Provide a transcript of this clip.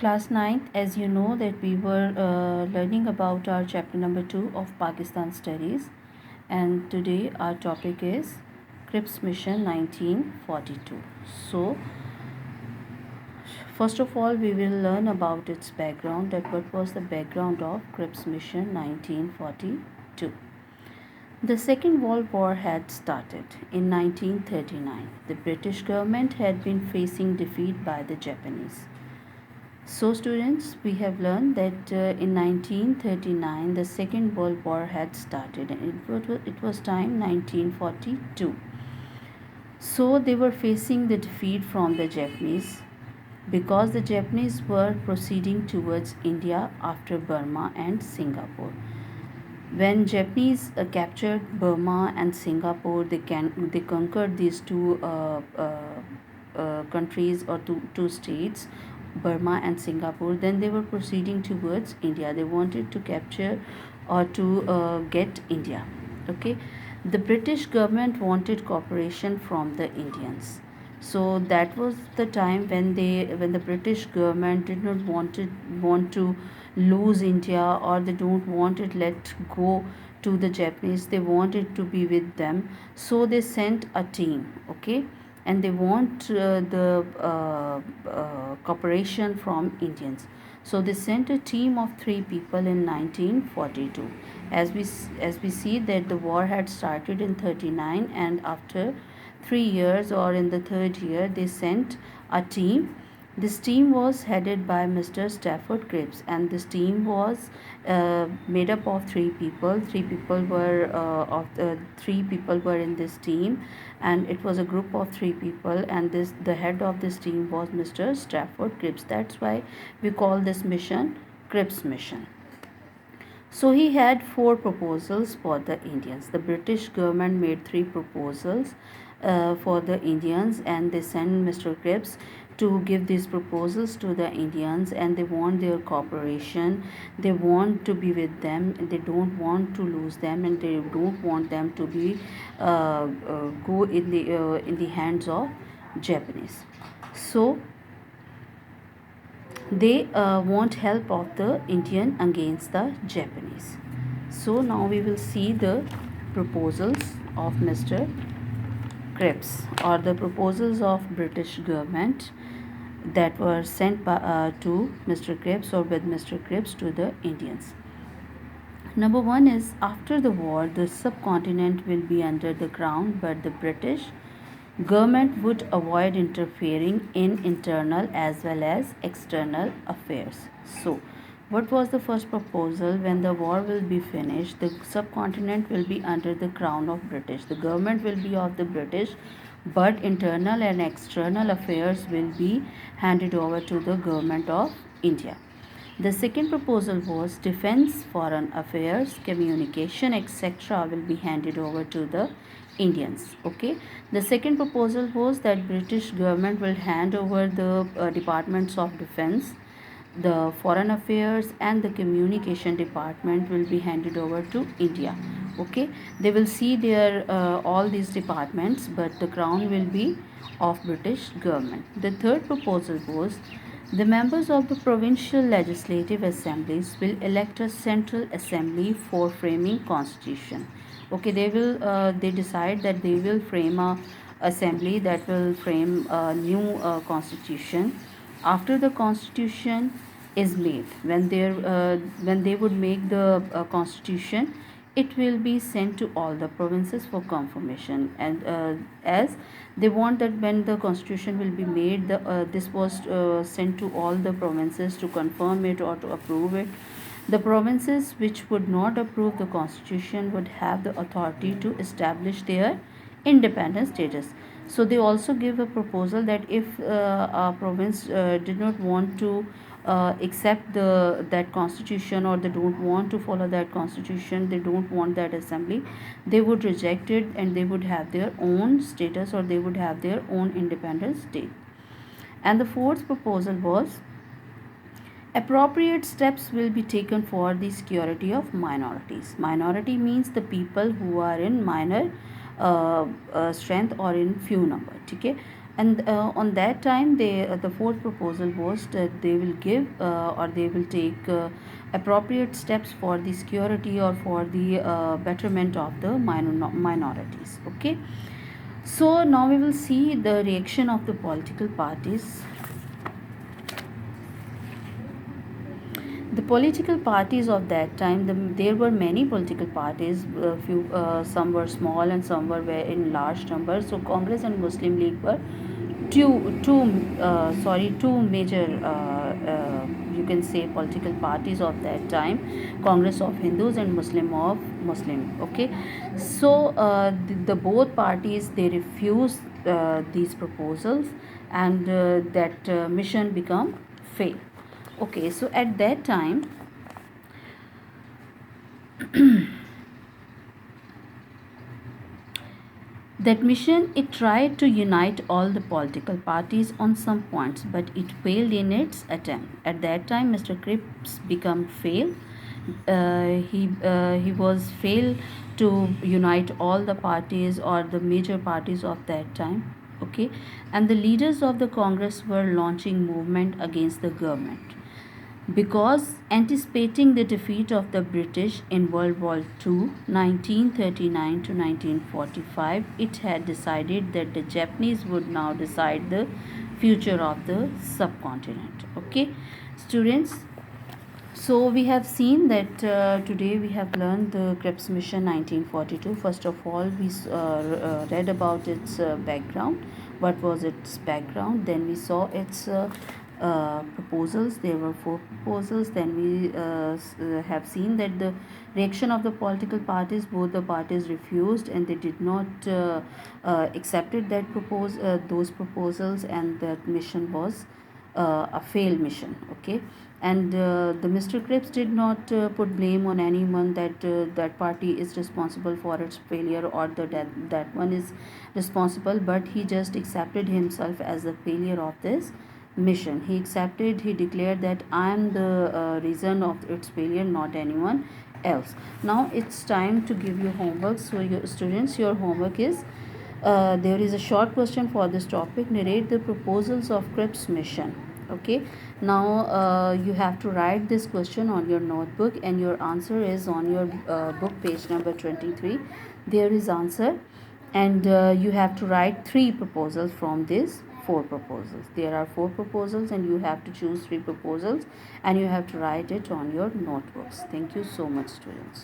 Class 9th, as you know that we were learning about our chapter number 2 of Pakistan Studies, and today our topic is Cripps Mission 1942. So first of all we will learn about its background, that what was the background of Cripps Mission 1942. The Second World War had started in 1939. The British government had been facing defeat by the Japanese. So students, we have learned that in 1939 the Second World War had started, and it was time 1942. So they were facing the defeat from the Japanese because the Japanese were proceeding towards India after Burma and Singapore. When Japanese captured Burma and Singapore, they conquered these two countries, or two states, Burma and Singapore. Then they were proceeding towards India. They wanted to capture or to get India. Okay, the British government wanted cooperation from the Indians. So that was the time when the British government did not want to lose India, or they don't want it let go to the Japanese. They wanted to be with them, so they sent a team. Okay, and they want the cooperation from Indians. So they sent a team of 3 people in 1942. As we see that the war had started in 39, and after 3 years, or in the third year, they sent a team. This team was headed by Mr. Stafford Cripps, and this team was made up of 3 people. 3 people were in this team, and it was a group of 3 people. And the head of this team was Mr. Stafford Cripps. That's why we call this mission Cripps Mission. So he had 4 proposals for the Indians. The British government made 3 proposals for the Indians, and they sent Mr. Cripps to give these proposals to the Indians, and they want their cooperation. They want to be with them, and they don't want to lose them, and they don't want them to be go in the hands of Japanese. So they want help of the Indian against the Japanese. So now we will see the proposals of Mr. Cripps, or the proposals of British government that were sent to Mr. Cripps, or with Mr. Cripps, to the Indians. Number 1 is, after the war the subcontinent will be under the crown, but the British government would avoid interfering in internal as well as external affairs. So what was the first proposal? When the war will be finished, the subcontinent will be under the crown of British. The government will be of the British, but internal and external affairs will be handed over to the government of India. The second proposal was defense, foreign affairs, communication, etc. will be handed over to the Indians. Okay, the second proposal was that British government will hand over the departments of defense, the foreign affairs, and the communication department will be handed over to India. Okay, they will see their all these departments, but the crown will be of British government. The third proposal was, the members of the provincial legislative assemblies will elect a central assembly for framing constitution. Okay, they decide that they will frame a assembly that will frame a new constitution. After the constitution is made, when they would make the constitution, it will be sent to all the provinces for confirmation. And as they want that when the constitution will be made, this was sent to all the provinces to confirm it or to approve it. The provinces which would not approve the constitution would have the authority to establish their independent status. So they also give a proposal that if a province did not want to accept that constitution, or they don't want to follow that constitution, they don't want that assembly, they would reject it, and they would have their own status, or they would have their own independent state. And the fourth proposal was, appropriate steps will be taken for the security of minorities. Minority means the people who are in minor strength or in few number. Okay, And on that time, the fourth proposal was that they will give or they will take appropriate steps for the security or for the betterment of the minorities. Okay, so now we will see the reaction of the political parties. The political parties of that time, there were many political parties. Some were small and some were very in large numbers. So Congress and Muslim League were two major you can say political parties of that time. Congress of Hindus and Muslim. Okay, so the both parties, they refused these proposals, and that mission become fail. Okay, so at that time, that mission, it tried to unite all the political parties on some points, but it failed in its attempt. At that time, Mr. Cripps become fail. He was failed to unite all the parties or the major parties of that time. Okay, and the leaders of the Congress were launching movement against the government. Because anticipating the defeat of the British in World War II, 1939 to 1945, it had decided that the Japanese would now decide the future of the subcontinent. Okay, students. So we have seen that today we have learned the Krebs Mission 1942. First of all, we read about its background. What was its background? Then we saw its proposals. There were four proposals. Then we have seen that the reaction of the political parties, both the parties refused and they did not accepted those proposals, and that mission was a failed mission. Okay, and the Mr. Cripps did not put blame on anyone that that party is responsible for its failure, or that one is responsible, but he just accepted himself as the failure of this mission. He accepted, he declared that I am the reason of its failure, not anyone else. Now it's time to give you homework. So your students, your homework is there is a short question for this topic. Narrate the proposals of Cripps mission. Okay, now you have to write this question on your notebook, and your answer is on your book, page number 23. There is answer, and you have to write three proposals from these four proposals. There are four proposals, and you have to choose three proposals, and you have to write it on your notebooks. Thank you so much, students.